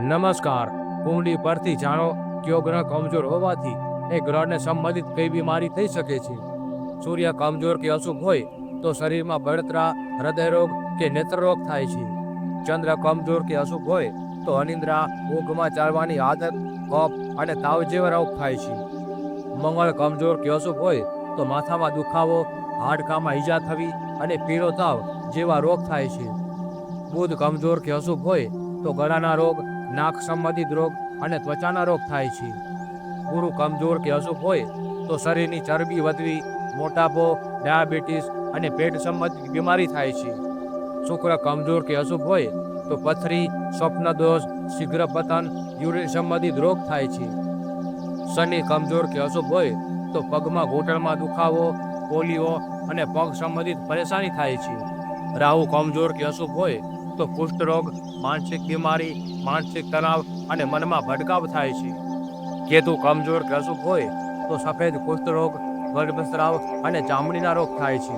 નમસ્કાર. કુંડલી પરથી જાણો કયો ગ્રહ કમજોર હોવાથી એ ગ્રહને સંબંધિત કઈ બીમારી થઈ શકે છે. સૂર્ય કમજોર કે અશુભ હોય તો શરીરમાં બળતરા, હૃદયરોગ કે નેત્રરોગ થાય છે. ચંદ્ર કમજોર કે અશુભ હોય તો અનિદ્રા, ઊંઘમાં ચાલવાની આદત, કફ અને તાવ જેવા રોગ થાય છે. મંગળ કમજોર કે અશુભ હોય તો માથામાં દુખાવો, હાડકામાં ઈજા થવી અને પીળો તાવ જેવા રોગ થાય છે. બુધ કમજોર કે અશુભ હોય તો ગળાના રોગ, નાક સંબંધિત રોગ અને ત્વચાના રોગ થાય છે. ગુરુ કમજોર કે અશુભ હોય તો શરીરની ચરબી વધવી, મોટાપો, ડાયાબિટીસ અને પેટ સંબંધિત બીમારી થાય છે. શુક્ર કમજોર કે અશુભ હોય તો પથરી, સ્વપ્નદોષ, શીઘ્ર પતન, યુરિન સંબંધિત રોગ થાય છે. શનિ કમજોર કે અશુભ હોય તો પગમાં ઘૂંટણમાં દુખાવો, પોલિયો અને પગ સંબંધિત પરેશાની થાય છે. રાહુ કમજોર કે અશુભ હોય તો કુષ્ઠરોગ, માનસિક બીમારી, માનસિક તણાવ અને મનમાં ભટકાવ થાય છે. કેતુ કમજોર કે અશુભ હોય તો સફેદ કુષ્ઠરોગ, ગર્ભસ્રાવ અને ચામડીના રોગ થાય છે.